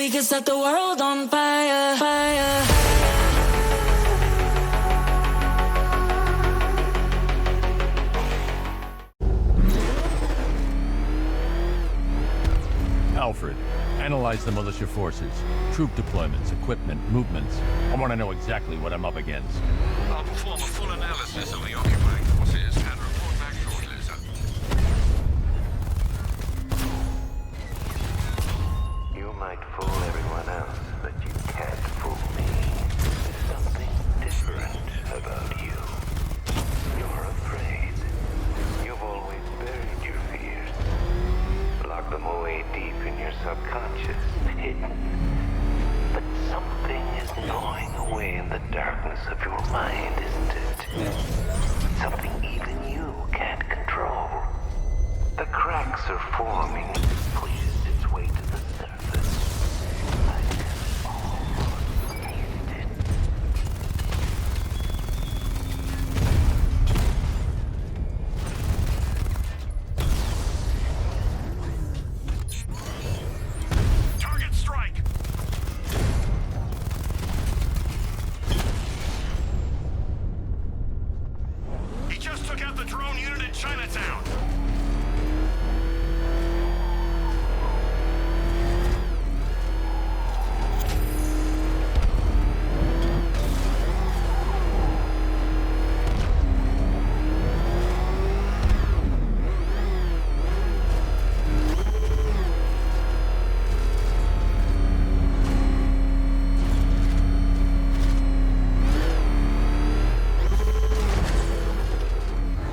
we can set the world on fire, fire. Alfred, analyze the militia forces, troop deployments, equipment, movements. I want to know exactly what I'm up against. I'll perform a full analysis of the occupying forces and report back shortly, sir. You might fool everyone else, but you can't fool me. There's something different about you. You're afraid. You've always buried your fears. Locked them away deep in your subconscious, hidden. But something is gnawing away in the darkness of your mind, isn't it? Something even you can't control. The cracks are forming as it squeezes its way to the surface. I can almost taste it. Target strike! He just took out the drone unit in Chinatown.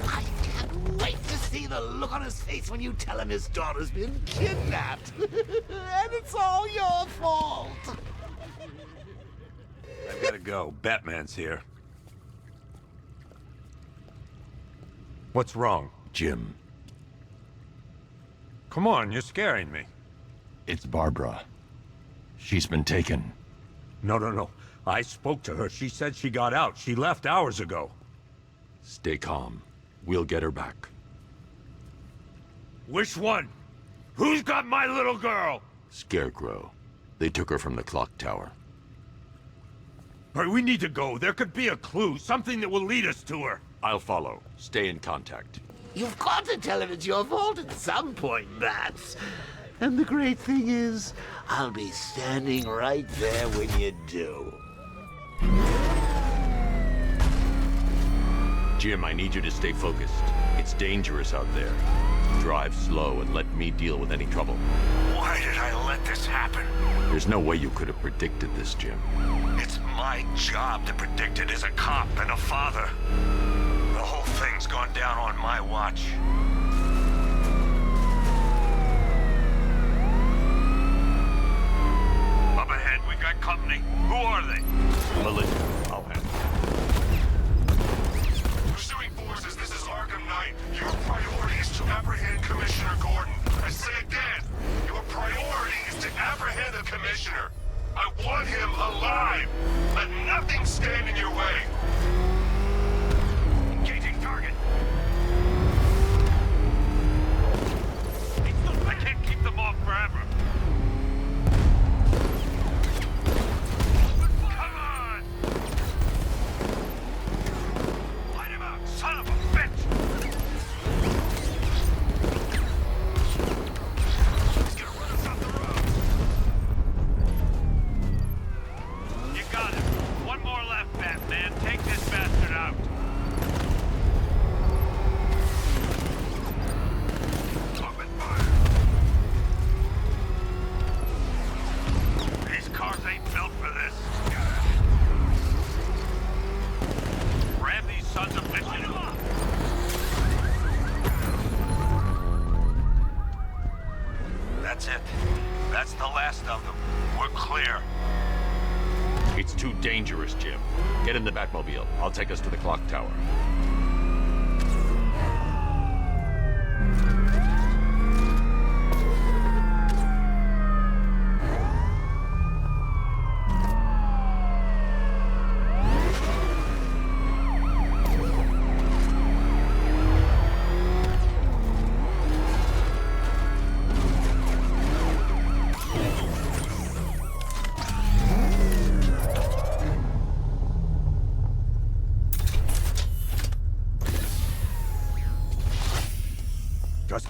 I can't wait to see the look on his face when you tell him his daughter's been kidnapped. And it's all your fault. I gotta go. Batman's here. What's wrong? Jim, Come on, you're scaring me. it's Barbara. She's been taken. No. I spoke to her. She said she got out. She left hours ago. Stay calm. We'll get her back. Which one? Who's got my little girl? Scarecrow. They took her from the clock tower. All right, we need to go. There could be a clue, something that will lead us to her. I'll follow. Stay in contact. You've got to tell him it's your fault at some point, Bats. And the great thing is, I'll be standing right there when you do. Jim, I need you to stay focused. It's dangerous out there. Drive slow and let me deal with any trouble. Why did I let this happen? There's no way you could have predicted this, Jim. It's my job to predict it as a cop and a father. The whole thing's gone down on my watch. Up ahead, we got company. Who are they? Militia, I'll handle. Pursuing forces, this is Arkham Knight. Your priority is to apprehend Commissioner Gordon. I say again, your priority is to apprehend the Commissioner. I want him alive. Let nothing stand in your way. Engaging target. I can't keep them off forever. Come on! Light him out, son of a bitch! He's gonna run us off the road. You got him. One more left, Batman. Take this bastard out. Open fire. These cars ain't built for this. Ram these sons of bitches. That's it. That's the last of them. We're clear. It's too dangerous, Jim. Get in the Batmobile. I'll take us to the clock tower.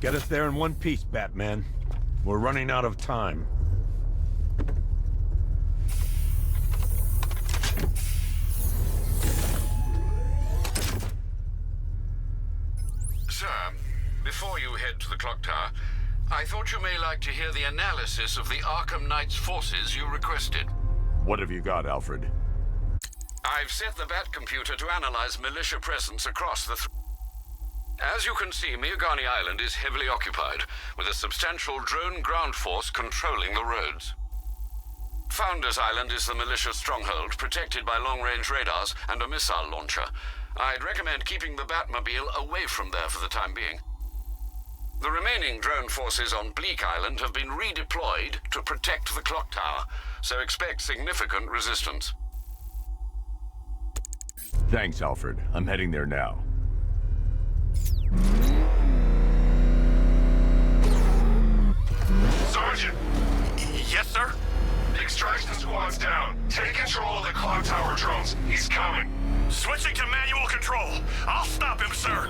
Get us there in one piece, Batman. We're running out of time. Sir, before you head to the clock tower, I thought you may like to hear the analysis of the Arkham Knight's forces you requested. What have you got, Alfred? I've set the Bat computer to analyze militia presence across the As you can see, Miagani Island is heavily occupied, with a substantial drone ground force controlling the roads. Founders Island is the militia stronghold, protected by long-range radars and a missile launcher. I'd recommend keeping the Batmobile away from there for the time being. The remaining drone forces on Bleak Island have been redeployed to protect the clock tower, so expect significant resistance. Thanks, Alfred. I'm heading there now. Sergeant! Yes, sir? The extraction squad's down. Take control of the clock tower drones. He's coming. Switching to manual control. I'll stop him, sir.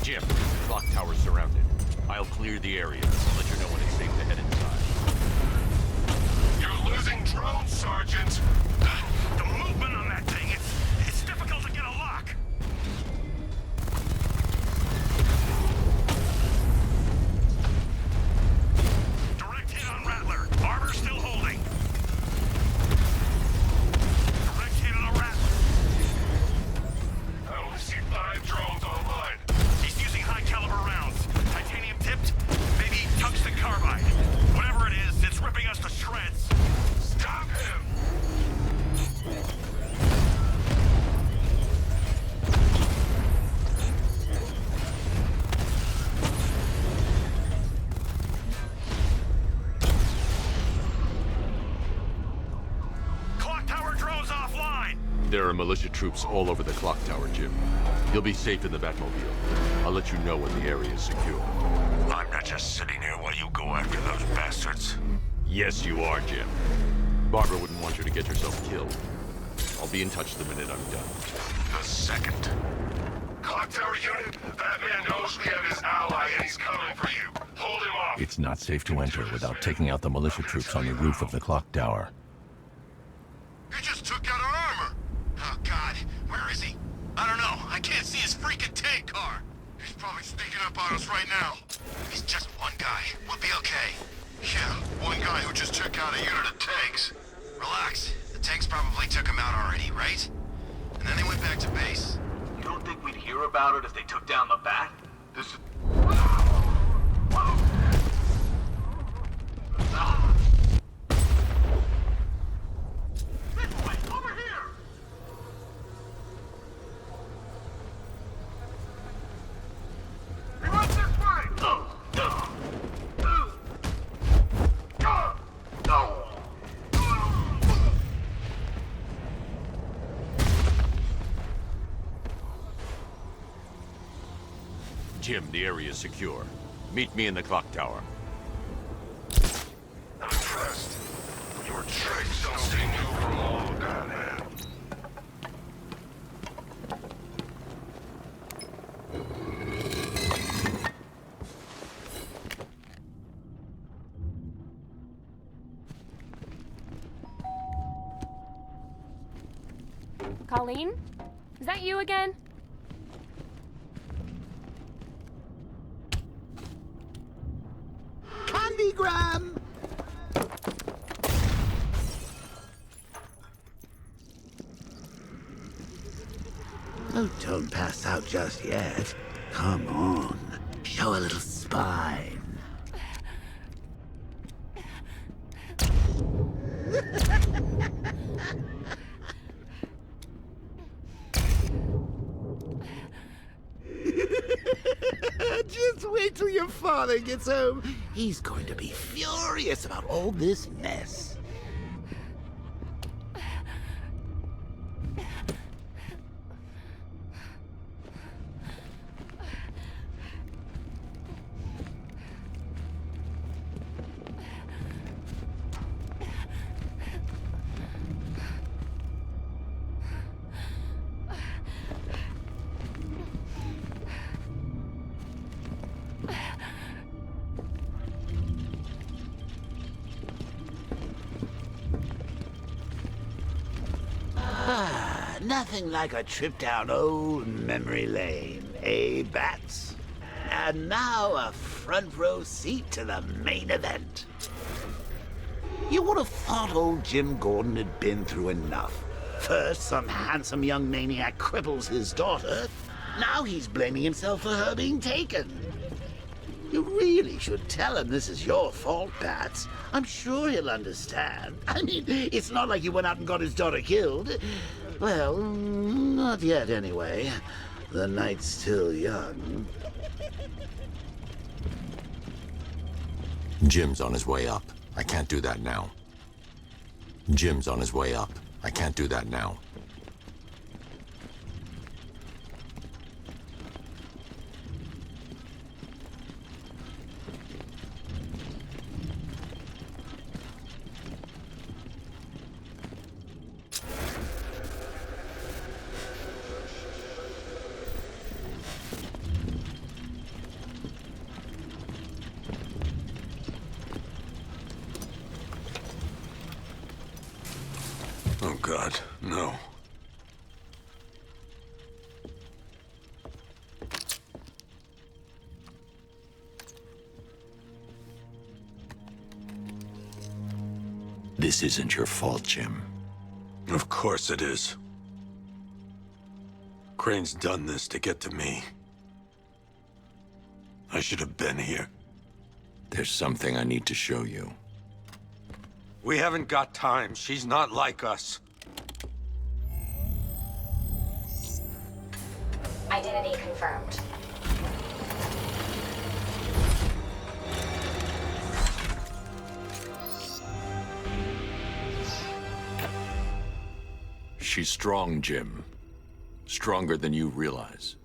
Jim, the clock tower's surrounded. I'll clear the area. I'll let you know when it's safe to head inside. You're losing drones, Sergeant. The movement on that thing, it's difficult to get a lock. Direct hit on Rattler. Armor still holding. Direct hit on a Rattler. I only see 5 drones online. He's using high-caliber rounds. Titanium tipped, maybe tungsten carbide. Whatever it is, it's ripping us to shreds. Stop him! Clock tower drones offline! There are militia troops all over the clock tower, Jim. You'll be safe in the Batmobile. I'll let you know when the area is secure. I'm not just sitting here while you go after those bastards. Yes, you are, Jim. Barbara wouldn't want you to get yourself killed. I'll be in touch the minute I'm done. The second. Clock tower unit, Batman knows we have his ally and he's coming for you. Hold him off. It's not safe to enter without taking out the militia troops on the roof of the clock tower. He just took out our armor. Oh, God. Where is he? I don't know. I can't see his freaking tank car. He's probably sneaking up on us right now. He's just one guy. We'll be okay. Yeah, one guy who just took out a unit of tanks. Relax. The tanks probably took him out already, right? And then they went back to base. You don't think we'd hear about it if they took down the Bat? This is... This way! Over here! He went this way! Jim, the area is secure. Meet me in the clock tower. I'm impressed. Your tricks don't seem new from old, Batman. Colleen? Is that you again? Candygram! Oh, don't pass out just yet. Come on. Show a little spine. Just wait till your father gets home. He's going to be furious about all this mess. Nothing like a trip down old memory lane, eh, Bats? And now a front row seat to the main event. You would have thought old Jim Gordon had been through enough. First, some handsome young maniac cripples his daughter. Now he's blaming himself for her being taken. You really should tell him this is your fault, Bats. I'm sure he'll understand. I mean, it's not like you went out and got his daughter killed. Well, not yet anyway. The night's still young. Jim's on his way up. I can't do that now. Jim's on his way up. I can't do that now. Oh, God, no. This isn't your fault, Jim. Of course it is. Crane's done this to get to me. I should have been here. There's something I need to show you. We haven't got time. She's not like us. Identity confirmed. She's strong, Jim. Stronger than you realize.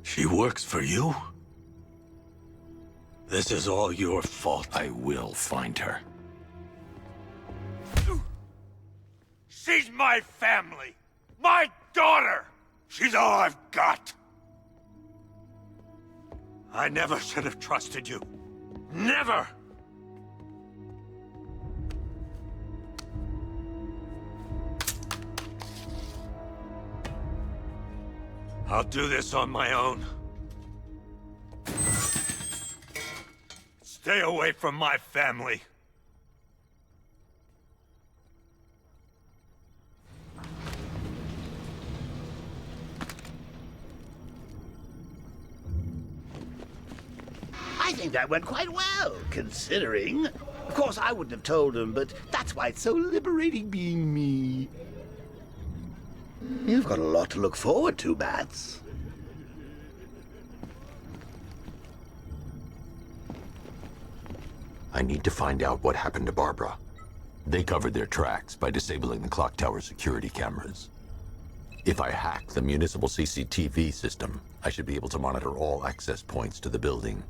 She works for you? This is all your fault. I will find her. She's my family! My daughter! She's all I've got! I never should have trusted you. Never! I'll do this on my own. Stay away from my family. I think that went quite well, considering. Of course, I wouldn't have told him, but that's why it's so liberating being me. You've got a lot to look forward to, Bats. I need to find out what happened to Barbara. They covered their tracks by disabling the clock tower security cameras. If I hack the municipal CCTV system, I should be able to monitor all access points to the building.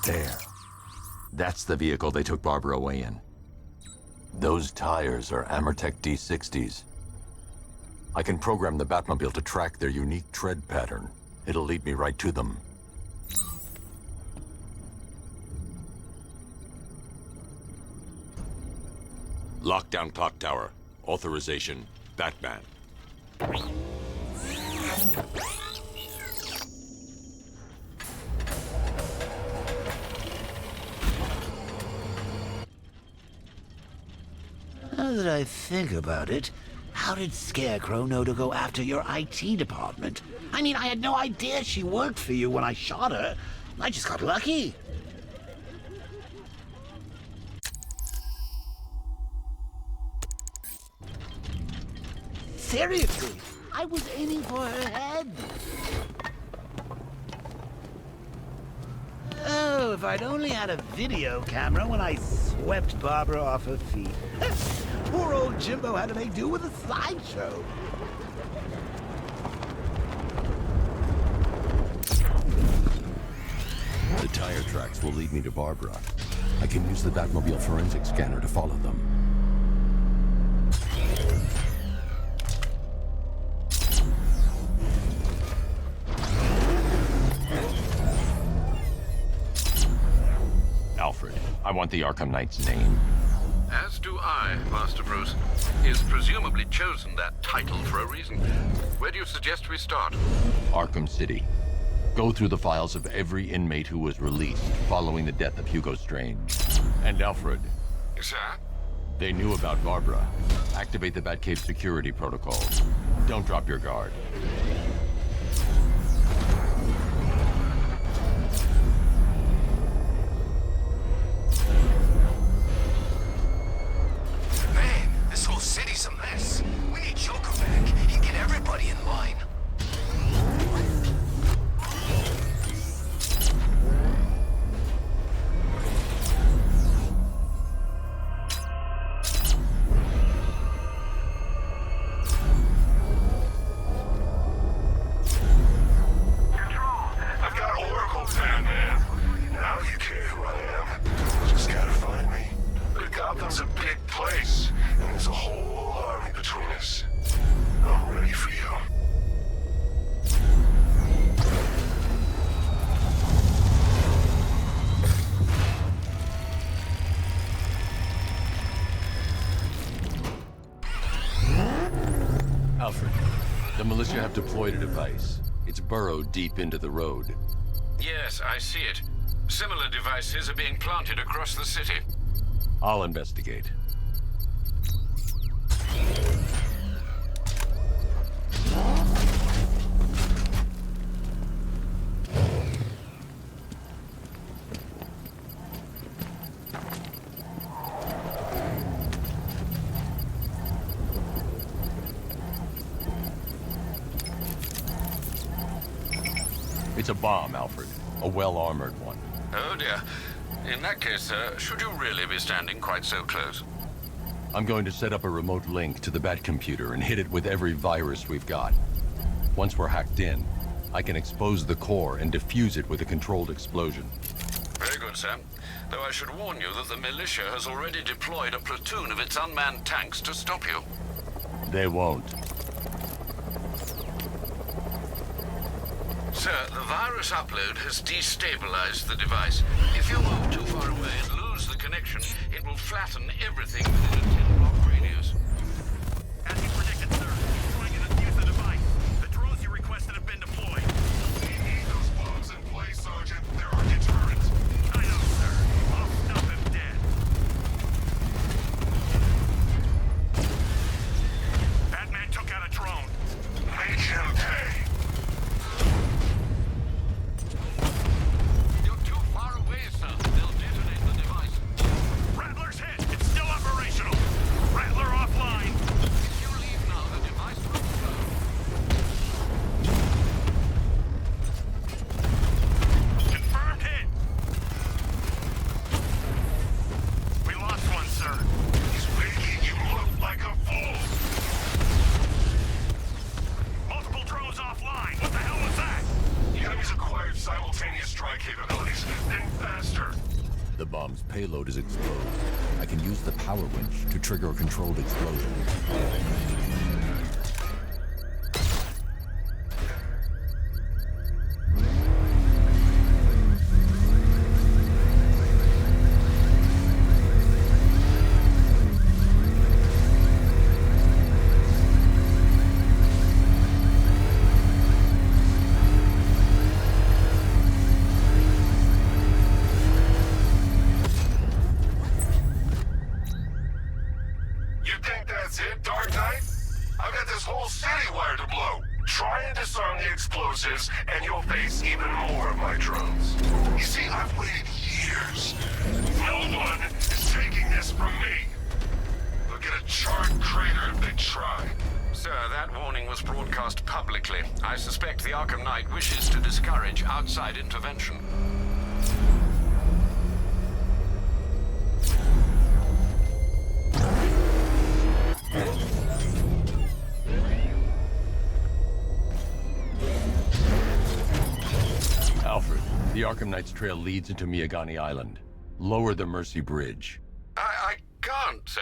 There. That's the vehicle they took Barbara away in. Those tires are Amertech D60s. I can program the Batmobile to track their unique tread pattern. It'll lead me right to them. Lockdown clock tower. Authorization, Batman. Now that I think about it, how did Scarecrow know to go after your IT department? I mean, I had no idea she worked for you when I shot her. I just got lucky. Seriously, I was aiming for her head. Oh, if I'd only had a video camera when I swept Barbara off her feet. Poor old Jimbo had to make do with a slideshow. The tire tracks will lead me to Barbara. I can use the Batmobile forensic scanner to follow them. Alfred, I want the Arkham Knight's name. As do I, Master Bruce. He's presumably chosen that title for a reason. Where do you suggest we start? Arkham City. Go through the files of every inmate who was released following the death of Hugo Strange. And Alfred. Sir? They knew about Barbara. Activate the Batcave security protocol. Don't drop your guard. Man, this whole city's a mess. We need Joker back. He'd get everybody in line. Gotham's a big place, and there's a whole army between us. I'm ready for you. Alfred, the militia have deployed a device. It's burrowed deep into the road. Yes, I see it. Similar devices are being planted across the city. I'll investigate. It's a bomb, Alfred. A well-armored one. Oh dear. In that case, should you really be standing quite so close? I'm going to set up a remote link to the Batcomputer and hit it with every virus we've got. Once we're hacked in, I can expose the core and defuse it with a controlled explosion. Very good, sir. Though I should warn you that the militia has already deployed a platoon of its unmanned tanks to stop you. They won't. Sir, the virus upload has destabilized the device. If you move too far away and lose the connection, it will flatten everything within a 10-block radius. As you predicted, sir, trying to defuse the device. The drones you requested have been deployed. We need those bombs in place, Sergeant. They're our deterrent. I know, sir. I'll stop him dead. Batman took out a drone. Make him pay. You're too far away, sir. They'll detonate the device. Rattler's hit. It's still operational. The bomb's payload is exposed. I can use the power winch to trigger a controlled explosion. You think that's it, Dark Knight? I've got this whole city wired to blow. Try and disarm the explosives, and you'll face even more of my drones. You see, I've waited years. No one is taking this from me. They'll get a charred crater if they try. Sir, that warning was broadcast publicly. I suspect the Arkham Knight wishes to discourage outside intervention. Alfred, the Arkham Knight's trail leads into Miagani Island. Lower the Mercy Bridge. I can't, sir.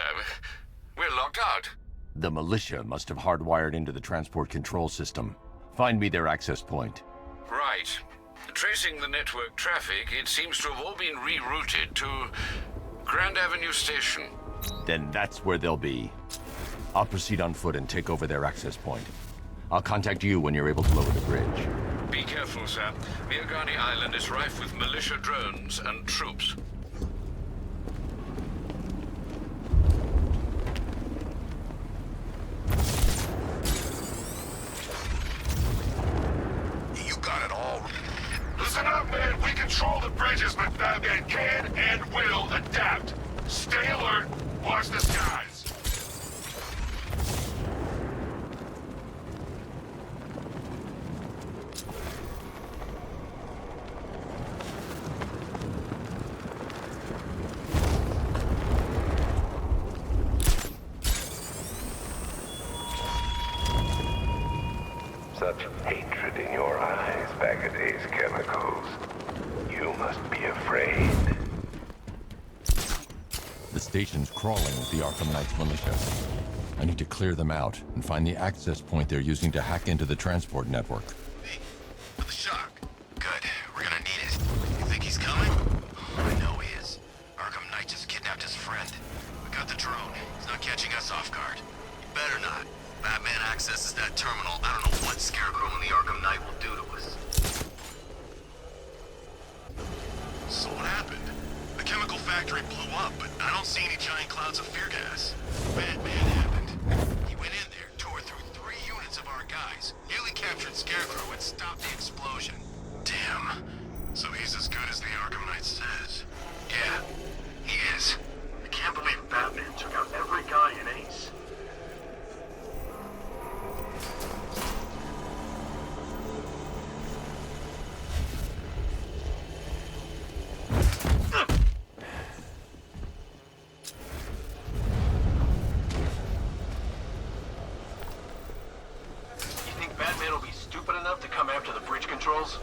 We're locked out. The militia must have hardwired into the transport control system. Find me their access point. Right. Tracing the network traffic, it seems to have all been rerouted to Grand Avenue Station. Then that's where they'll be. I'll proceed on foot and take over their access point. I'll contact you when you're able to lower the bridge. Be careful, sir. Miagani Island is rife with militia drones and troops. You got it all. Listen up, man. We control the bridges, but Batman can and will adapt. Stay alert. Watch the skies. Such hatred in your eyes, Bagaday's chemicals. You must be afraid. The station's crawling with the Arkham Knight's militia. I need to clear them out and find the access point they're using to hack into the transport network. Hey, with the shock. Good. We're gonna need it. You think he's coming? I know he is. Arkham Knight just kidnapped his friend. We got the drone. He's not catching us off guard. Better not. Batman accesses that terminal. I don't know what Scarecrow and the Arkham Knight will do to us. So what happened? The chemical factory blew up, but I don't see any giant clouds of fear gas. Batman happened. He went in there, tore through 3 units of our guys, nearly captured Scarecrow, and stopped the explosion. Damn. So he's as good as the Arkham Knight says. Yeah, he is. I can't believe Batman took out every guy in Ace. You think Batman will be stupid enough to come after the bridge controls?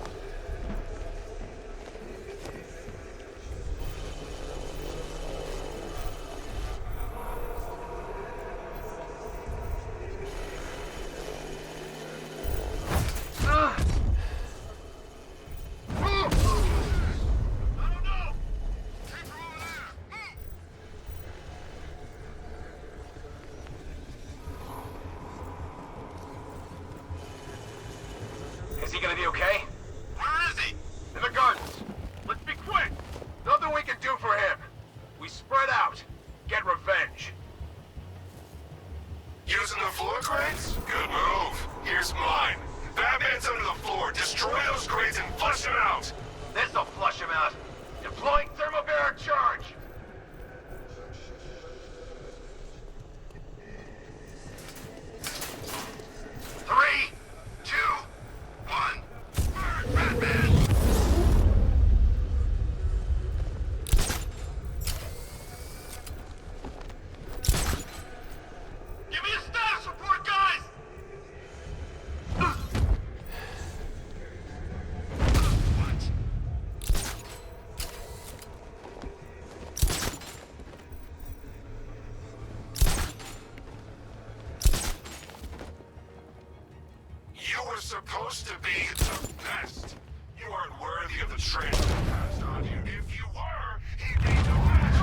passed on you. If you were, he'd be no match.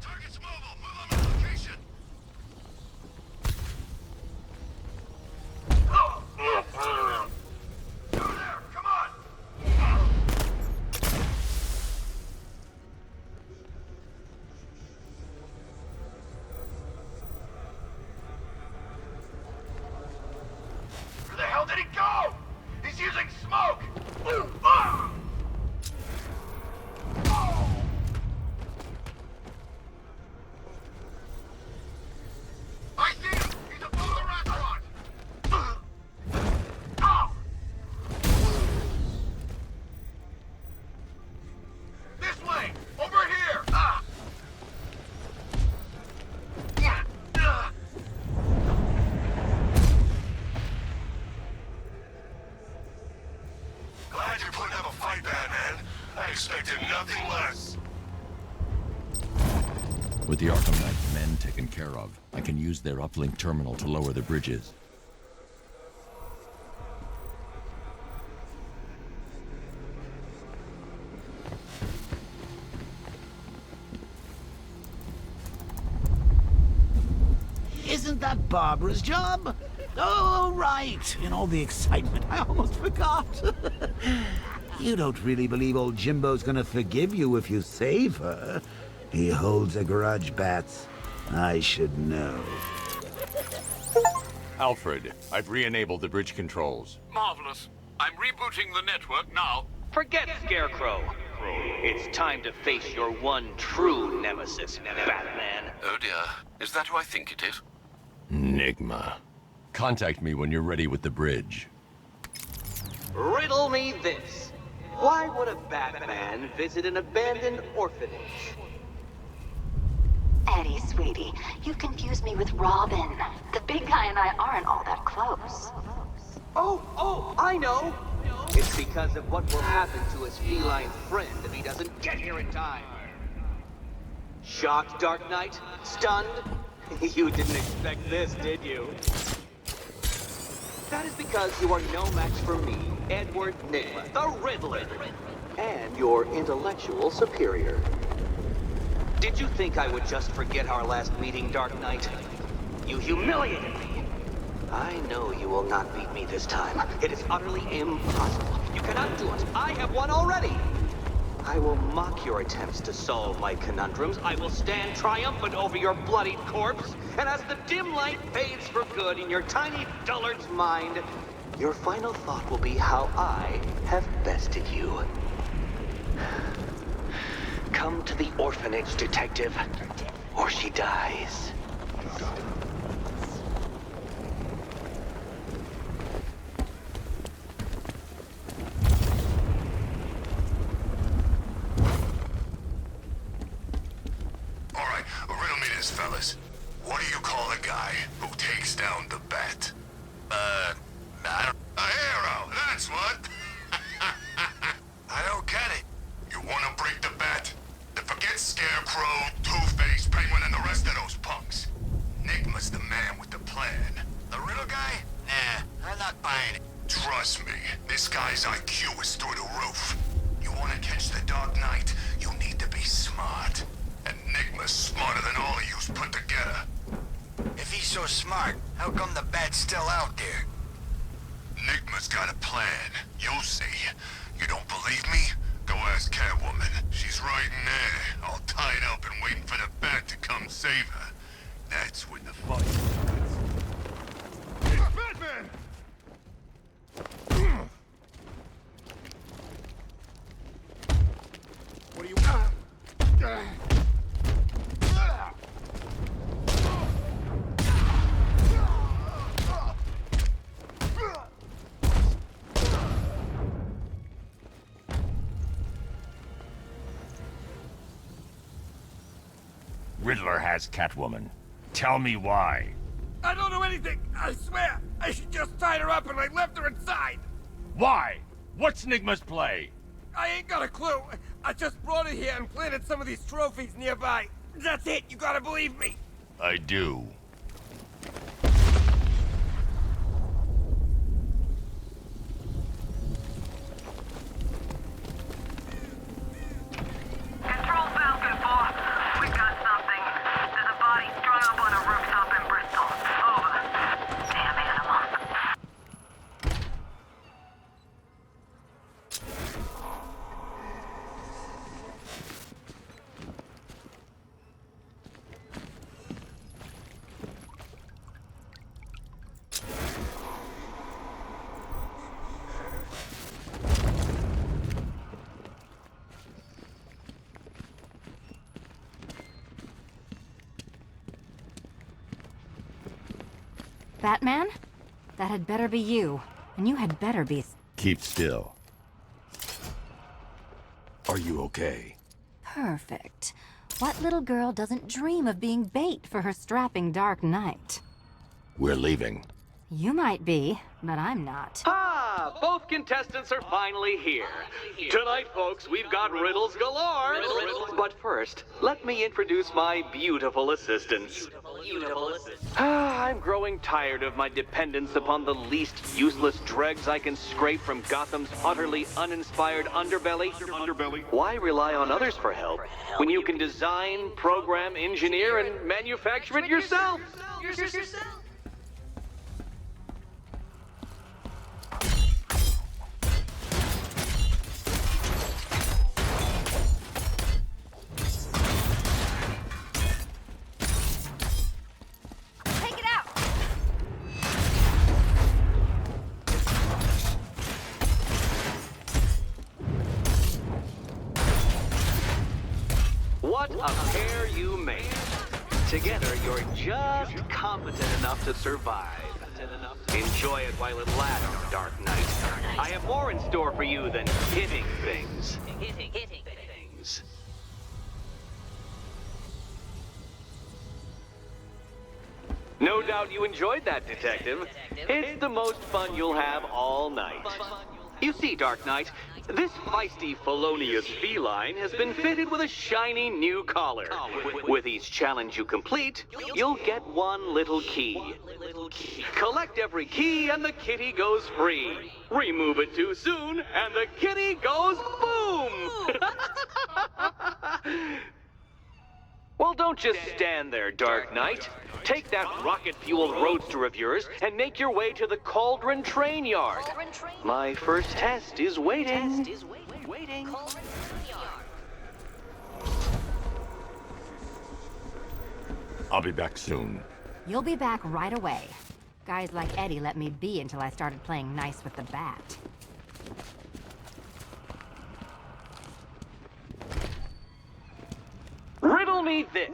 Target's mobile. Move on my location. Go there, come on! Where the hell did he go? He's using smoke! I see him! He's above the restaurant! This way! Over here! Glad you're putting up a fight, Batman. I expected nothing less. With the Arkham Knight men taken care of, I can use their uplink terminal to lower the bridges. Isn't that Barbara's job? Oh, right. In all the excitement, I almost forgot. You don't really believe old Jimbo's gonna forgive you if you save her. He holds a grudge, Bats. I should know. Alfred, I've re-enabled the bridge controls. Marvelous. I'm rebooting the network now. Forget Scarecrow. It's time to face your one true nemesis, Batman. Oh dear. Is that who I think it is? Enigma. Contact me when you're ready with the bridge. Riddle me this. Why would a Batman visit an abandoned orphanage? Eddie, sweetie, you confused me with Robin. The big guy and I aren't all that close. Oh, I know. It's because of what will happen to his feline friend if he doesn't get here in time. Shocked, Dark Knight? Stunned? You didn't expect this, did you? That is because you are no match for me, Edward Nigma, the Riddler, and your intellectual superior. Did you think I would just forget our last meeting, Dark Knight? You humiliated me. I know you will not beat me this time. It is utterly impossible. You cannot do it. I have won already. I will mock your attempts to solve my conundrums. I will stand triumphant over your bloodied corpse. And as the dim light fades for good in your tiny dullard's mind, your final thought will be how I have bested you. Come to the orphanage, detective, or she dies. Alright, riddle me this, fellas. What do you call a guy who takes down the bat? I don't... A hero, that's what! I don't get it. You wanna break the bat? Then forget Scarecrow, Two-Face, Penguin, and the rest of those punks. Enigma's the man with the plan. The riddle guy? Nah, I'm not buying it. Trust me, this guy's IQ is through the roof. You wanna catch the Dark Knight, you need to be smart. Enigma's smarter than all of yous put together. If he's so smart, how come the bat's still out there? Enigma's got a plan. You'll see. You don't believe me? Go ask Catwoman. She's right in there, all tied up and waiting for the bat to come save her. That's when the fight starts. It's Batman! What do you... Riddler has Catwoman. Tell me why. I don't know anything! I swear! I just tied her up and I left her inside! Why? What's Enigma's play? I ain't got a clue! I just brought her here and planted some of these trophies nearby. That's it! You gotta believe me! I do. Batman? That had better be you. And you had better be... Keep still. Are you okay? Perfect. What little girl doesn't dream of being bait for her strapping Dark Knight? We're leaving. You might be, but I'm not. Ah, both contestants are finally here. Tonight, folks, we've got riddles galore. But first, let me introduce my beautiful assistants. I'm growing tired of my dependence upon the least useless dregs I can scrape from Gotham's utterly uninspired underbelly. Why rely on others for help when you can design, program, engineer, and manufacture it yourself? Take it out! What a pair you made. Together, you're just competent enough to survive. Enjoy it while it lasts, Dark Knight. I have more in store for you than hitting things. No doubt you enjoyed that, Detective. It's the most fun you'll have all night. You see, Dark Knight, this feisty, felonious feline has been fitted with a shiny new collar. With each challenge you complete, you'll get one little key. Collect every key and the kitty goes free. Remove it too soon and the kitty goes boom! Well, don't just stand there, Dark Knight. Take that rocket-fueled roadster of yours and make your way to the Cauldron Train Yard. My first test is waiting. I'll be back soon. You'll be back right away. Guys like Eddie let me be until I started playing nice with the bat. Riddle me this.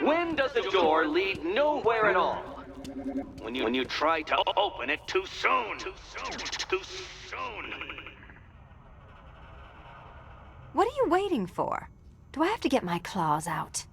When does a door lead nowhere at all? When you try to open it too soon. Too soon. What are you waiting for? Do I have to get my claws out?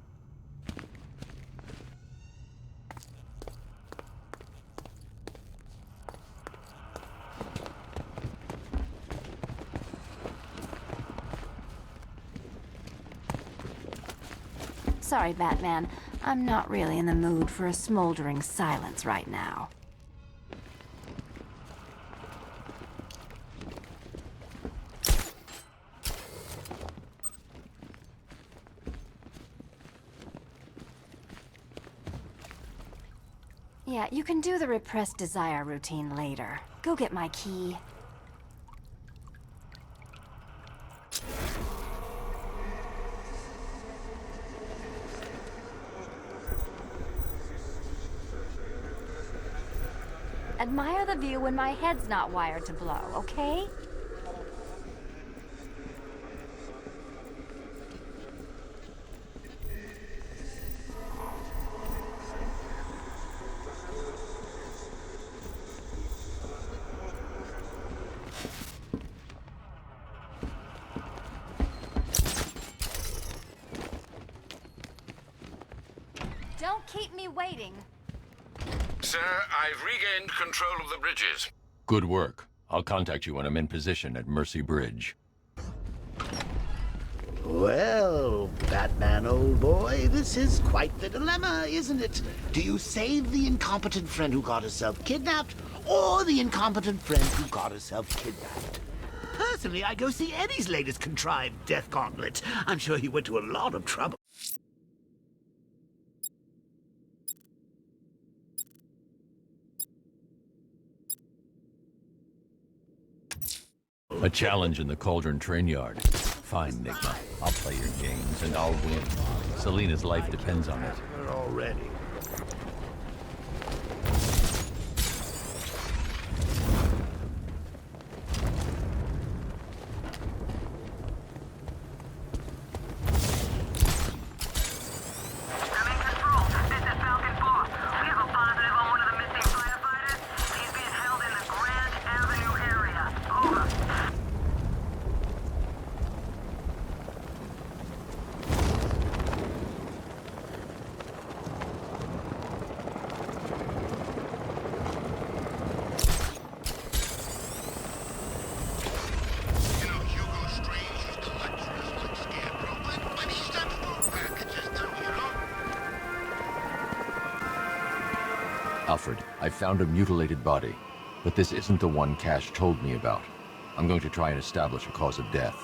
Sorry, Batman. I'm not really in the mood for a smoldering silence right now. Yeah, you can do the repressed desire routine later. Go get my key. Admire the view when my head's not wired to blow, okay? Don't keep me waiting. Sir, I've regained control of the bridges. Good work. I'll contact you when I'm in position at Mercy Bridge. Well, Batman, old boy, this is quite the dilemma, isn't it? Do you save the incompetent friend who got herself kidnapped, or the incompetent friend who got herself kidnapped? Personally, I'd go see Eddie's latest contrived death gauntlet. I'm sure he went to a lot of trouble. A challenge in the Cauldron train yard. Fine, Nigma. I'll play your games, and I'll win. Selena's life depends on it. Already. Alfred, I found a mutilated body, but this isn't the one Cash told me about. I'm going to try and establish a cause of death.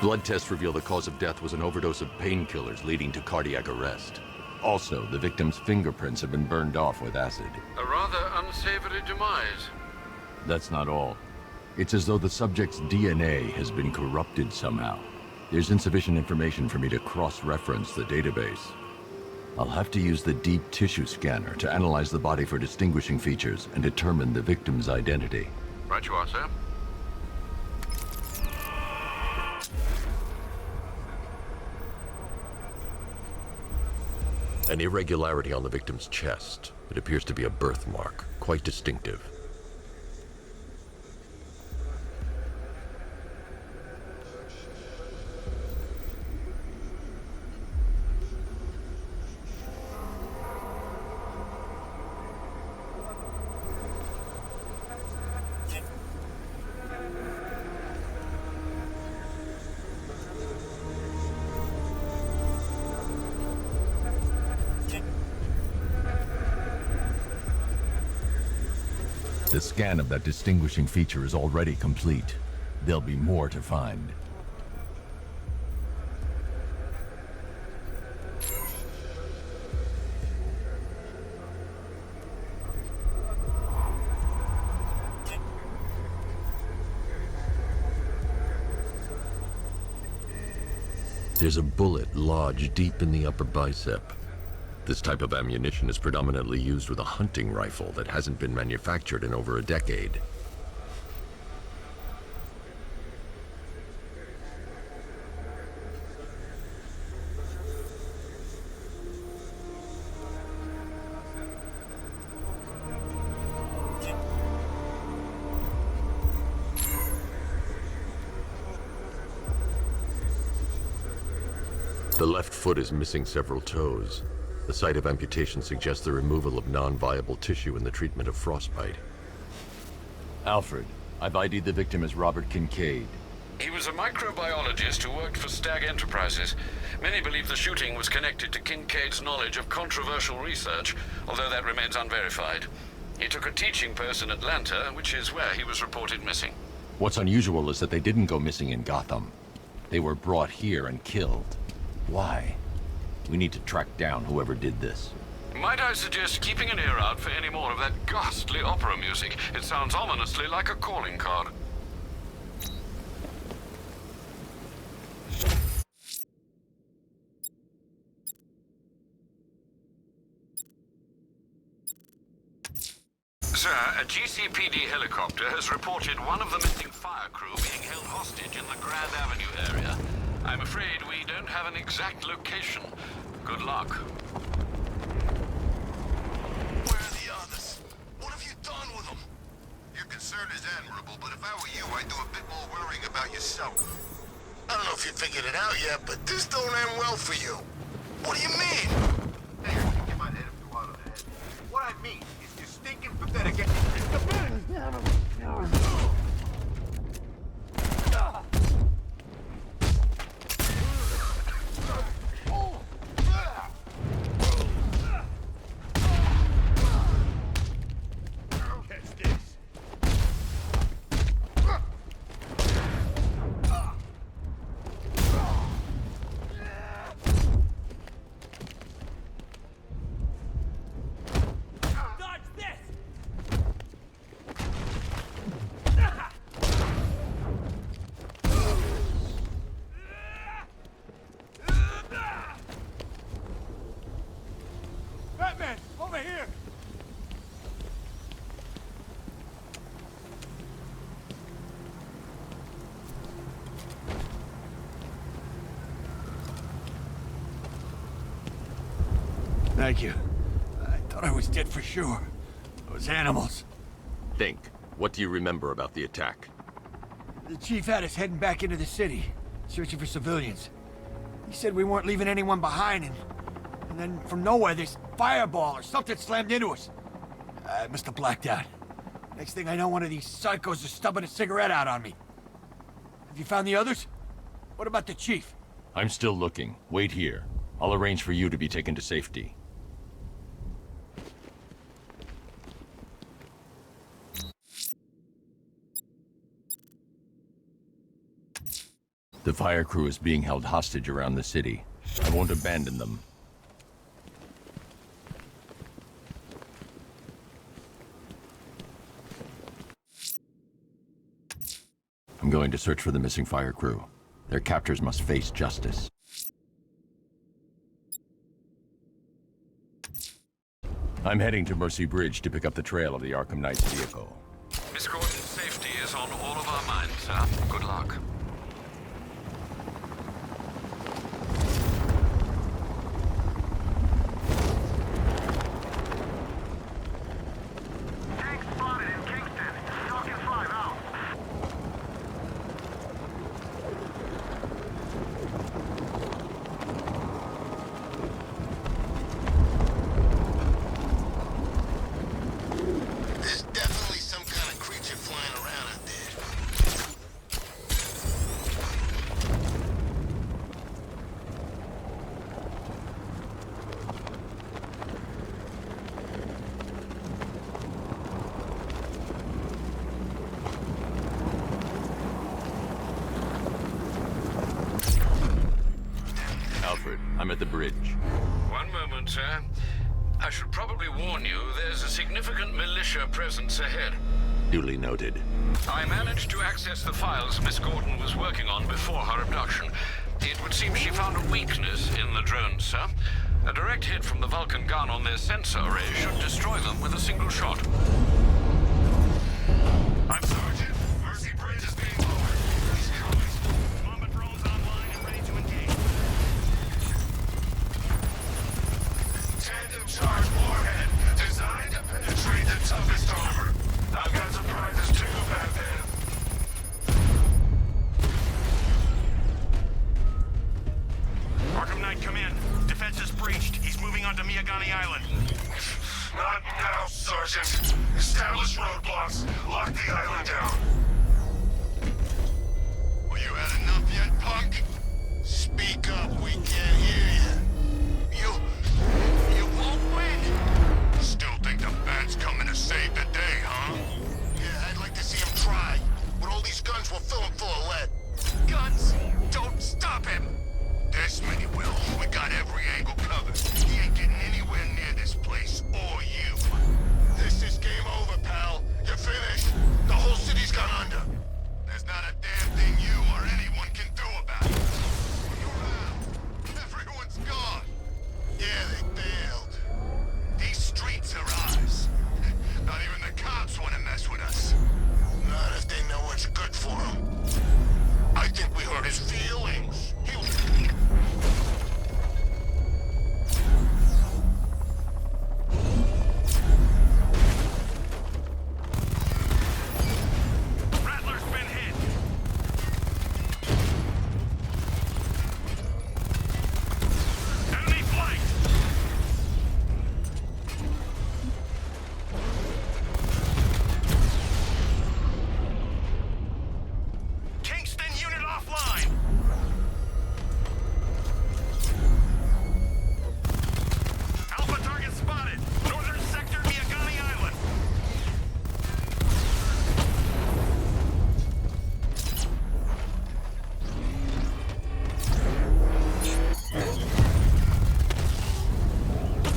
Blood tests reveal the cause of death was an overdose of painkillers leading to cardiac arrest. Also, the victim's fingerprints have been burned off with acid. A rather unsavory demise. That's not all. It's as though the subject's DNA has been corrupted somehow. There's insufficient information for me to cross-reference the database. I'll have to use the deep tissue scanner to analyze the body for distinguishing features and determine the victim's identity. Right you are, sir. An irregularity on the victim's chest. It appears to be a birthmark, quite distinctive. The scan of that distinguishing feature is already complete. There'll be more to find. There's a bullet lodged deep in the upper bicep. This type of ammunition is predominantly used with a hunting rifle that hasn't been manufactured in over a decade. The left foot is missing several toes. The site of amputation suggests the removal of non-viable tissue in the treatment of frostbite. Alfred, I've ID'd the victim as Robert Kincaid. He was a microbiologist who worked for Stag Enterprises. Many believe the shooting was connected to Kincaid's knowledge of controversial research, although that remains unverified. He took a teaching post in Atlanta, which is where he was reported missing. What's unusual is that they didn't go missing in Gotham. They were brought here and killed. Why? We need to track down whoever did this. Might I suggest keeping an ear out for any more of that ghastly opera music? It sounds ominously like a calling card. Sir, a GCPD helicopter has reported one of the missing fire crew being held hostage in the Grand Avenue area. I'm afraid we don't have an exact location. Good luck. Where are the others? What have you done with them? Your concern is admirable, but if I were you, I'd do a bit more worrying about yourself. I don't know if you figured it out yet, but this don't end well for you. What do you mean? Hey, I think you might hit him too hard on the head. What I mean is you're stinking pathetic. Thank you. I thought I was dead for sure. Those animals. Think. What do you remember about the attack? The chief had us heading back into the city, searching for civilians. He said we weren't leaving anyone behind, and then from nowhere this fireball or something slammed into us. I must have blacked out. Next thing I know, one of these psychos is stubbing a cigarette out on me. Have you found the others? What about the chief? I'm still looking. Wait here. I'll arrange for you to be taken to safety. The fire crew is being held hostage around the city. I won't abandon them. I'm going to search for the missing fire crew. Their captors must face justice. I'm heading to Mercy Bridge to pick up the trail of the Arkham Knight's vehicle. Miss Gordon's safety is on all of our minds, sir. Good luck. I'm at the bridge. One moment, sir. I should probably warn you, there's a significant militia presence ahead. Duly noted. I managed to access the files Miss Gordon was working on before her abduction. It would seem she found a weakness in the drones, sir. A direct hit from the Vulcan gun on their sensor array should destroy them with a single shot. I'm Sergeant. Mercy Bridge is being lowered. He's coming. Bomber drones online and ready to engage. Tandem charge warhead, designed to penetrate the toughest armor. I've got surprises too back then. Arkham Knight, come in. Defense is breached. He's moving onto Miyagani Island. Not now, Sergeant. Establish roadblocks. Lock the island down. Well, you had enough yet, punk? Speak up. We can't hear you. You won't win. Still think the bat's coming to save the day, huh? Yeah, I'd like to see him try. With all these guns, we'll fill him full of lead. Guns? Don't stop him! This many will. We got every angle covered. He ain't getting anywhere near this place, or you. This is game over, pal. You're finished. The whole city's gone under. There's not a damn thing you or anyone can do about it. Look around. Everyone's gone. Yeah, they bailed. These streets are ours. Not even the cops want to mess with us. Not if they know what's good for them. I think we hurt his feelings. Rattler's been hit. Enemy flank. Kingston unit offline. Alpha target spotted. Northern sector, Miyagani Island.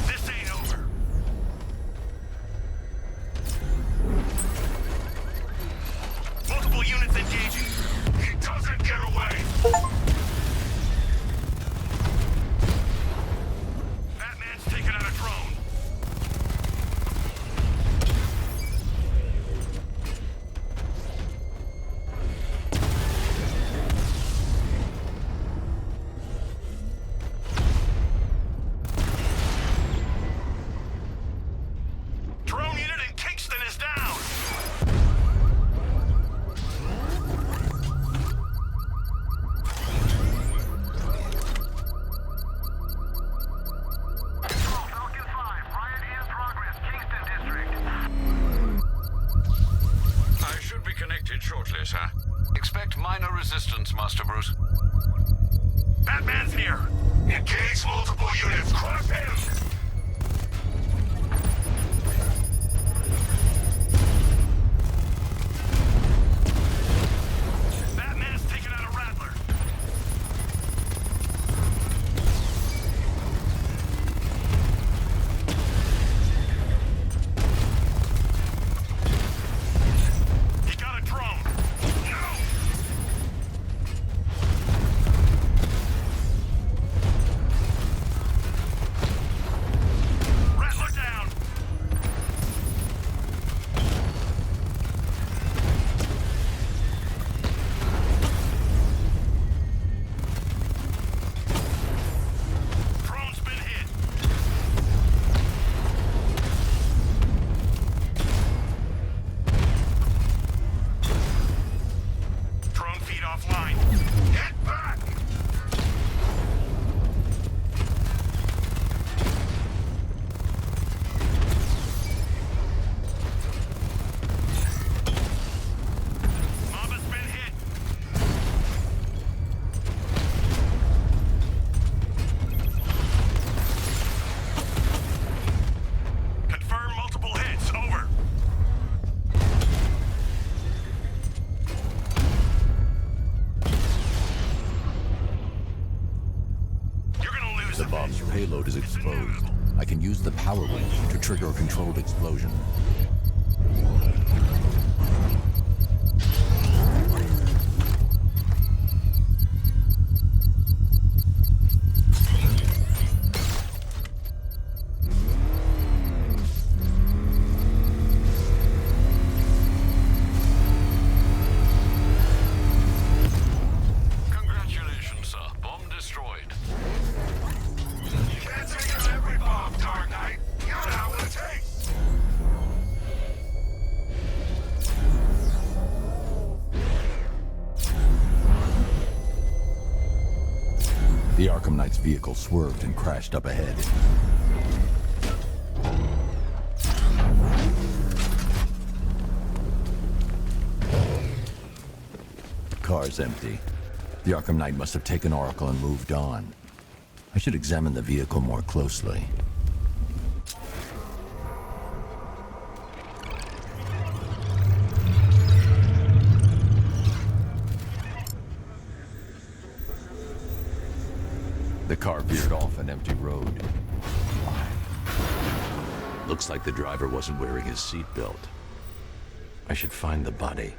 This ain't over. Multiple units engaging. He doesn't get away. Batman's taking out a drone. Batman's here! Engage multiple units! Cross him! Batman's taking out a Rattler! He got a drone! No! Rattler down! Drone's been hit! Drone feed offline. Get back! Mob has been hit. Confirm multiple hits. Over. You're gonna lose The bomb's payload is exposed. I can use the power winch to trigger a controlled explosion. Congratulations, sir. Bomb destroyed. You can't take out every bomb, Dark Knight. You know what it takes. The Arkham Knight's vehicle swerved and crashed up ahead. Car's empty. The Arkham Knight must have taken Oracle and moved on. I should examine the vehicle more closely. The car veered off an empty road. Looks like the driver wasn't wearing his seatbelt. I should find the body.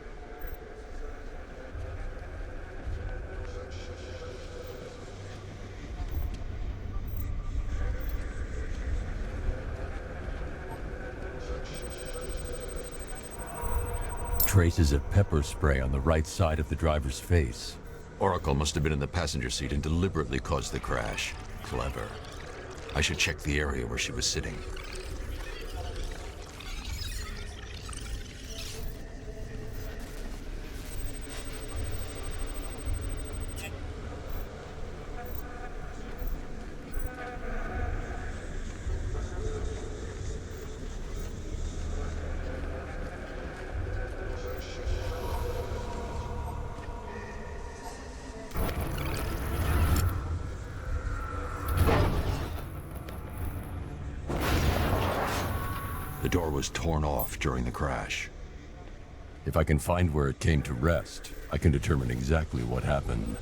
Traces of pepper spray on the right side of the driver's face. Oracle must have been in the passenger seat and deliberately caused the crash. Clever. I should check the area where she was sitting. The door was torn off during the crash. If I can find where it came to rest, I can determine exactly what happened.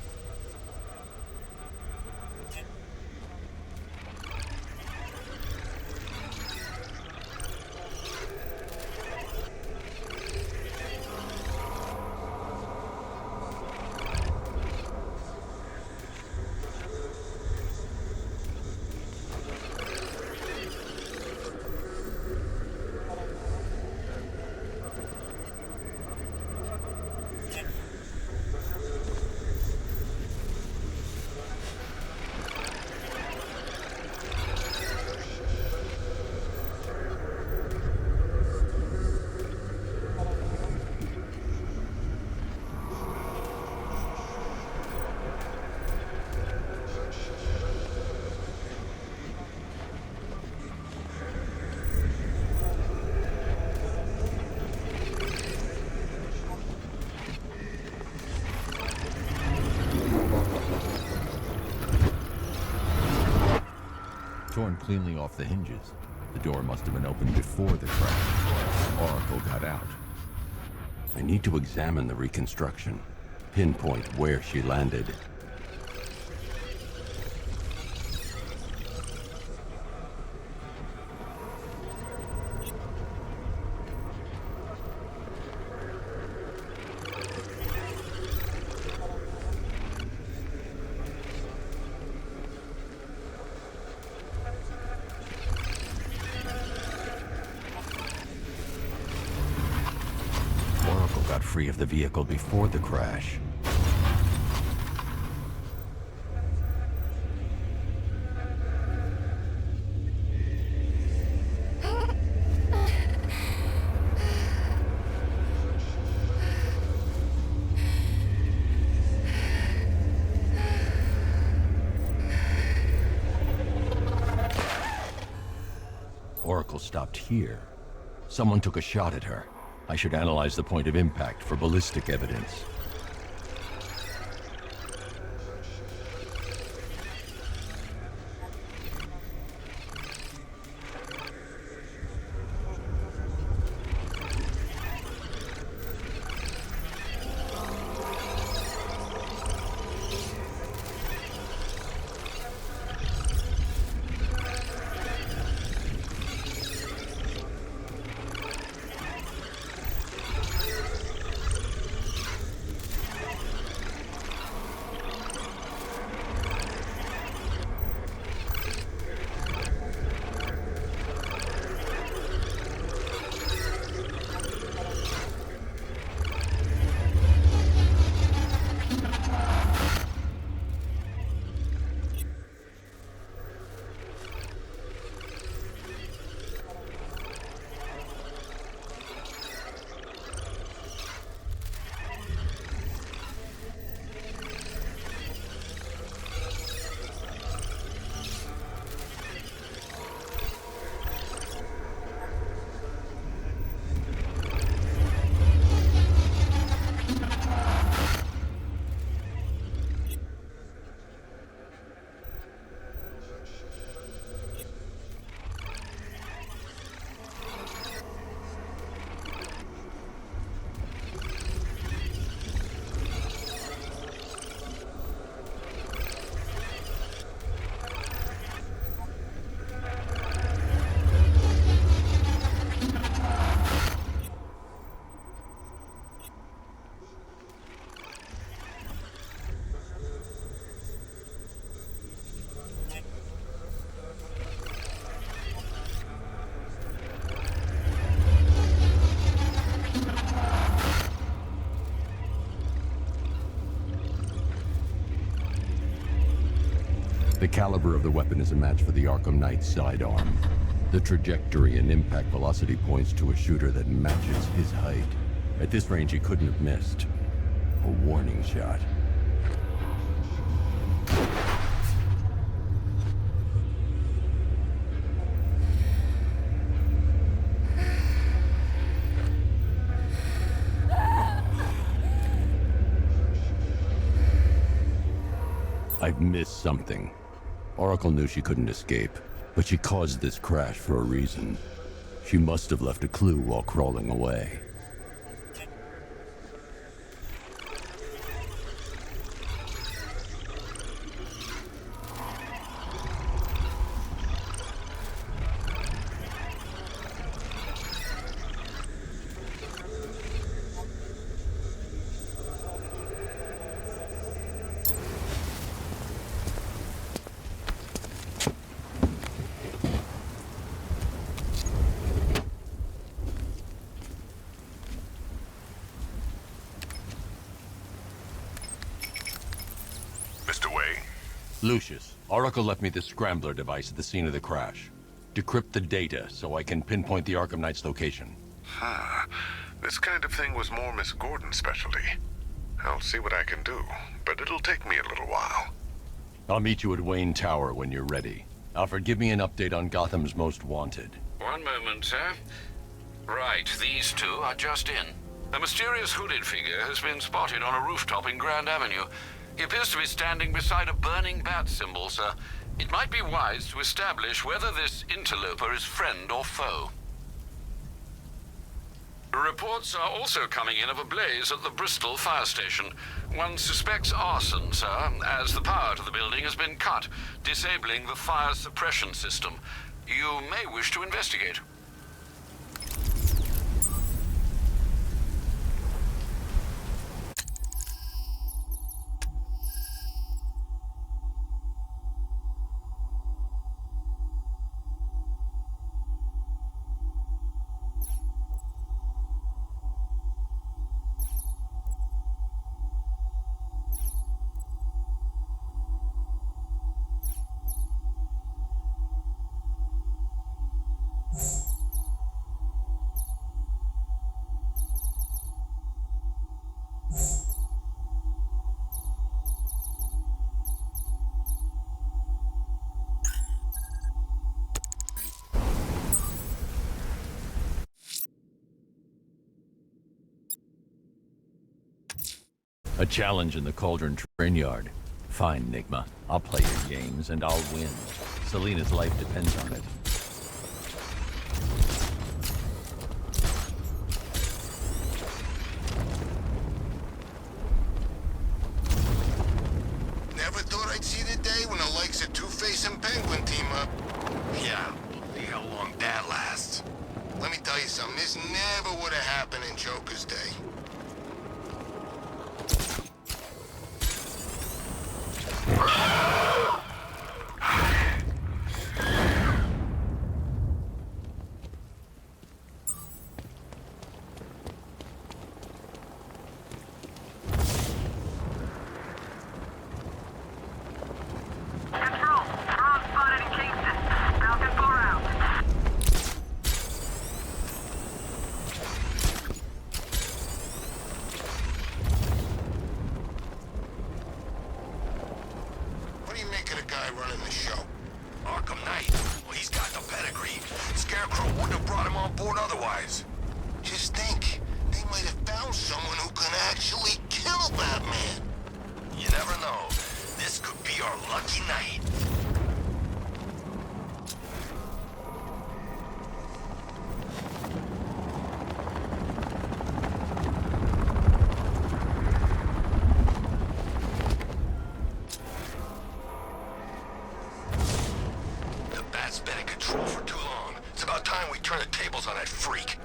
torn cleanly off the hinges. The door must have been opened before the crash. Oracle got out. I need to examine the reconstruction, pinpoint where she landed. Got free of the vehicle before the crash. Oracle stopped here. Someone took a shot at her. I should analyze the point of impact for ballistic evidence. The caliber of the weapon is a match for the Arkham Knight sidearm. The trajectory and impact velocity points to a shooter that matches his height. At this range, he couldn't have missed. A warning shot. I've missed something. Oracle knew she couldn't escape, but she caused this crash for a reason. She must have left a clue while crawling away. Lucius, Oracle left me the scrambler device at the scene of the crash. Decrypt the data so I can pinpoint the Arkham Knight's location. This kind of thing was more Miss Gordon's specialty. I'll see what I can do, but it'll take me a little while. I'll meet you at Wayne Tower when you're ready. Alfred, give me an update on Gotham's Most Wanted. One moment, sir. Right, these two are just in. A mysterious hooded figure has been spotted on a rooftop in Grand Avenue. He appears to be standing beside a burning bat symbol, sir. It might be wise to establish whether this interloper is friend or foe. Reports are also coming in of a blaze at the Bristol fire station. One suspects arson, sir, as the power to the building has been cut, disabling the fire suppression system. You may wish to investigate. A challenge in the Cauldron train yard. Fine, Nigma. I'll play your games and I'll win. Selena's life depends on it. Never thought I'd see the day when the likes of Two-Face and Penguin team up. Yeah, see how long that lasts. Let me tell you something, this never would have happened in Joker's day. Running the show. Arkham Knight. Well, he's got the pedigree. Scarecrow wouldn't have brought him on board otherwise. Just think, they might have found someone who can actually kill Batman. You never know. This could be our lucky night. Bat's been in control for too long. It's about time we turn the tables on that freak.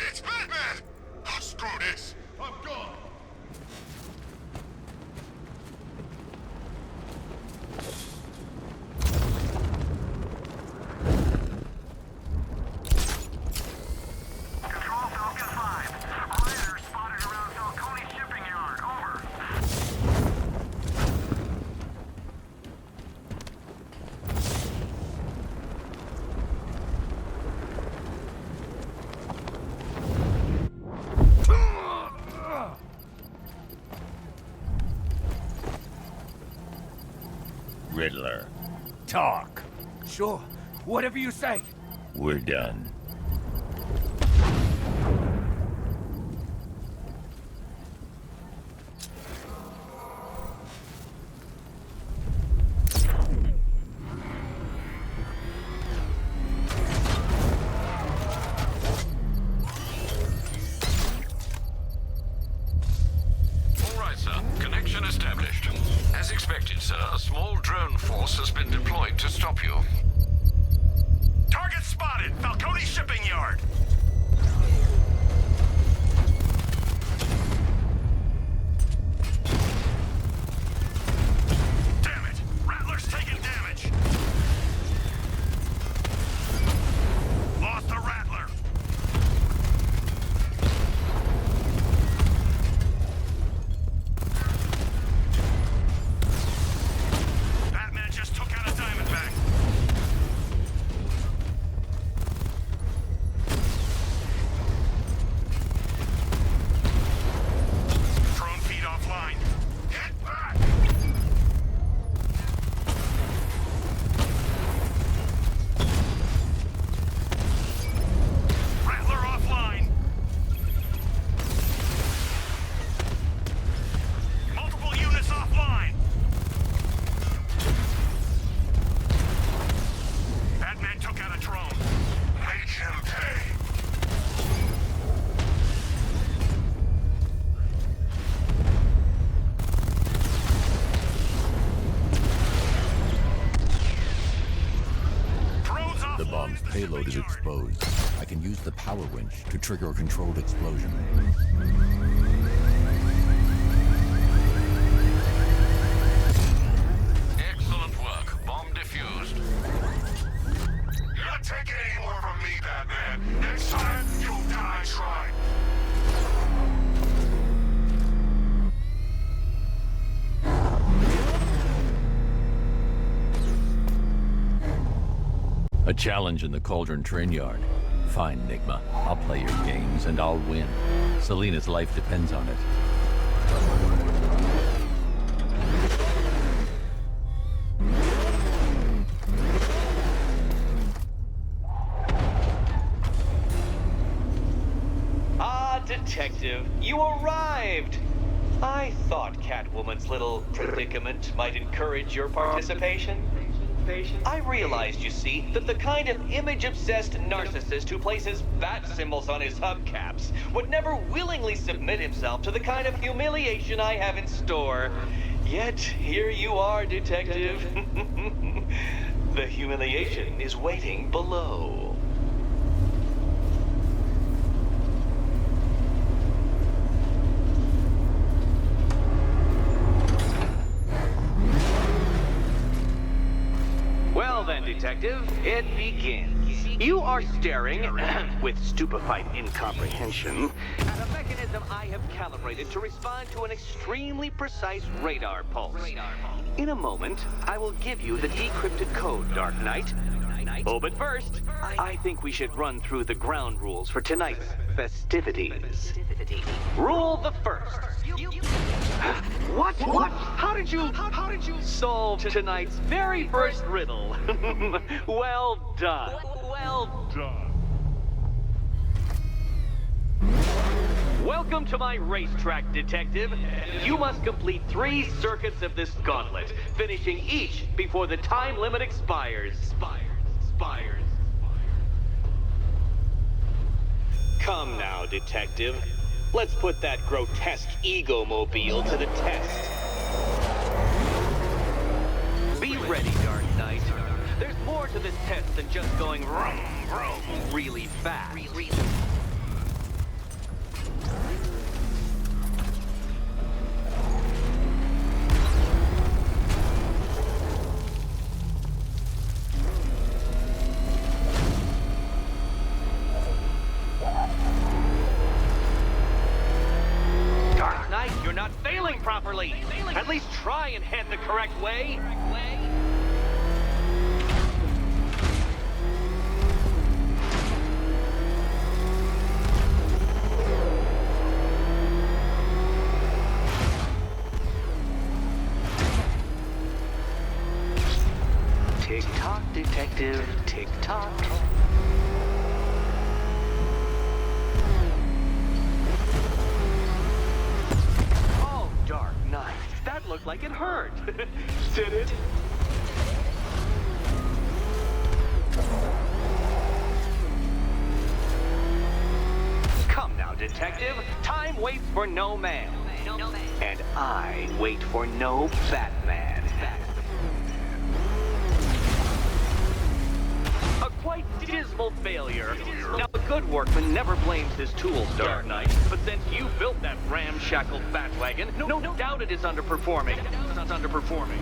It's Batman! Oh, screw this. I'm gone. Control Falcon 5. Rider spotted around Falcone shipping yard. Over. Riddler, talk. Sure. Whatever you say. We're done. All right, sir. Connection established. As expected, sir, a small drone force has been deployed to stop you. Target spotted! Falcone shipping yard! Damn it! Rattler's taking damage! Lost the Rattler! Batman just took out a Diamondback! payload is exposed. I can use the power winch to trigger a controlled explosion. Excellent work. Bomb defused. You're not taking any more from me, Batman. Next time, you'll die trying. A challenge in the Cauldron train yard. Fine, Nigma. I'll play your games and I'll win. Selina's life depends on it. Ah, Detective, you arrived! I thought Catwoman's little predicament might encourage your participation. I realized, you see, that the kind of image-obsessed narcissist who places bat symbols on his hubcaps would never willingly submit himself to the kind of humiliation I have in store. Yet, here you are, Detective. The humiliation is waiting below. Well then, Detective, it begins. You are staring, with stupefied incomprehension, at a mechanism I have calibrated to respond to an extremely precise radar pulse. In a moment, I will give you the decrypted code, Dark Knight. Oh, but first, I think we should run through the ground rules for tonight's festivities. Rule the first. What? How did you solve tonight's very first riddle? Well done. Well done. Welcome to my racetrack, Detective. You must complete 3 circuits of this gauntlet, finishing each before the time limit expires. Come now, Detective. Let's put that grotesque ego-mobile to the test. Be ready, Dark Knight. There's more to this test than just going vroom, vroom really fast. Dark Knight, you're not failing properly. At least try and head the correct way. Tick-tock, Detective, tick-tock. Oh, Dark Knight, that looked like it hurt. Did it? Come now, Detective. Time waits for no man. And I wait for no Batman. A quite dismal failure. Now, a good workman never blames his tools, Dark Knight. But since you built that ramshackle Batwagon, no doubt it is underperforming. It's underperforming.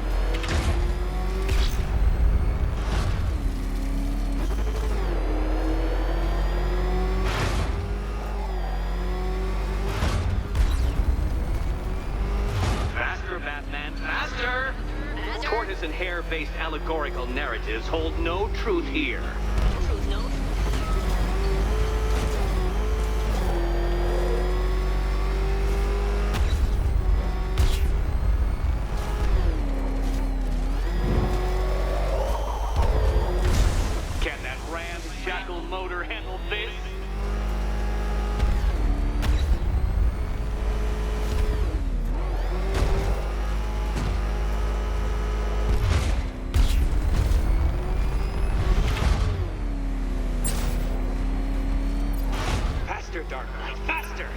Faster, Batman, faster! Tortoise and hare-based allegorical narratives hold no truth here. Can that ramshackle motor handle this? Faster, Dark Knight, faster!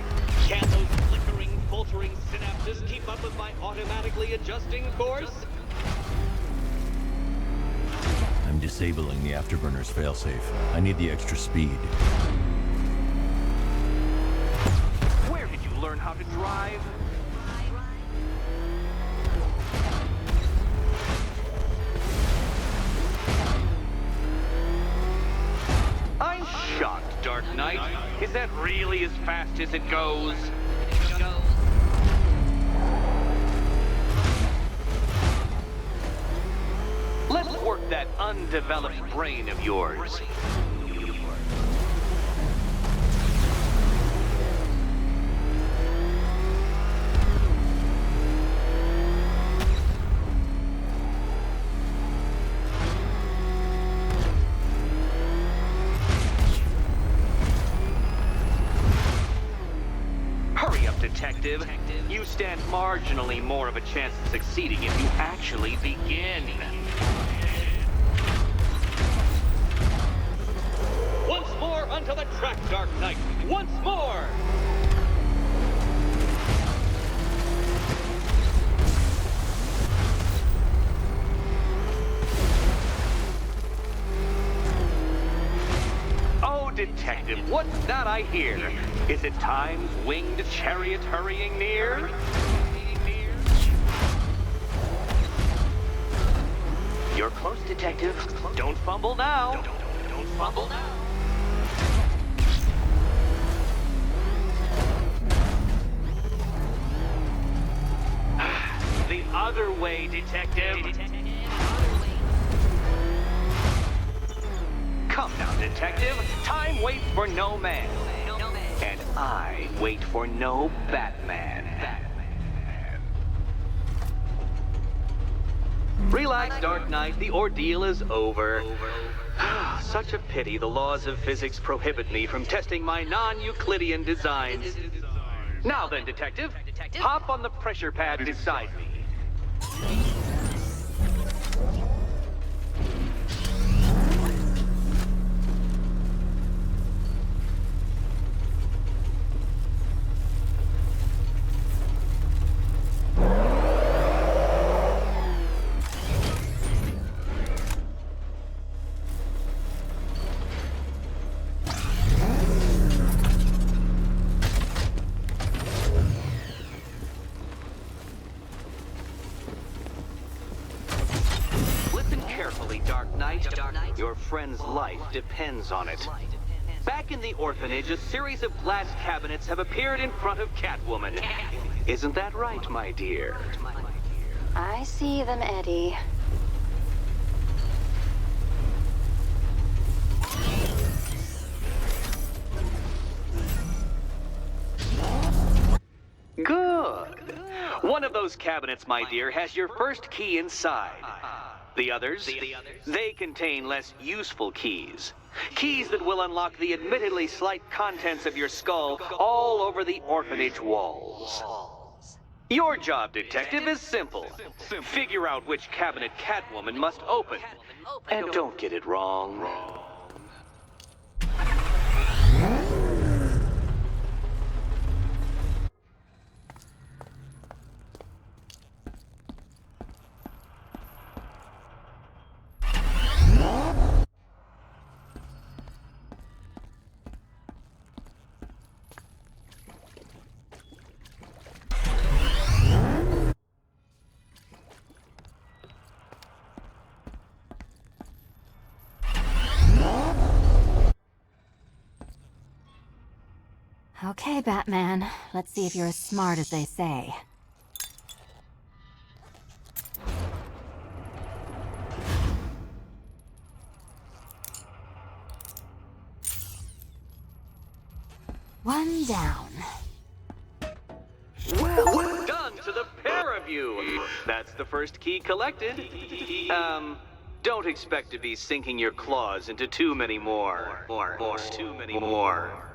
Can those flickering, faltering synapses keep up with my automatically adjusting course? I'm disabling the afterburner's failsafe. I need the extra speed. Where did you learn how to drive? I'm shocked, Dark Knight. Is that really as fast as it goes? Let's work that undeveloped brain of yours. Hurry up, Detective. You stand marginally more of a chance of succeeding if you actually begin. Once more onto the track, Dark Knight. Once more! Oh, Detective, what's that I hear? Is it time's winged chariot hurrying near? You're close, Detective. Don't fumble now. Don't fumble now. The other way, Detective. Come now, Detective. Time waits for no man. And I wait for no Batman. Relax, Dark Knight. The ordeal is over. Such a pity the laws of physics prohibit me from testing my non-Euclidean designs. Now then, Detective, hop on the pressure pad beside me. Your friend's life depends on it. Back in the orphanage, a series of glass cabinets have appeared in front of Catwoman. Isn't that right, my dear? I see them, Eddie. Good. One of those cabinets, my dear, has your first key inside. The others, they contain less useful keys. Keys that will unlock the admittedly slight contents of your skull all over the orphanage walls. Your job, Detective, is simple. Figure out which cabinet Catwoman must open. And don't get it wrong. Okay, Batman. Let's see if you're as smart as they say. One down. Well done to the pair of you. That's the first key collected. Don't expect to be sinking your claws into too many more. Too many more.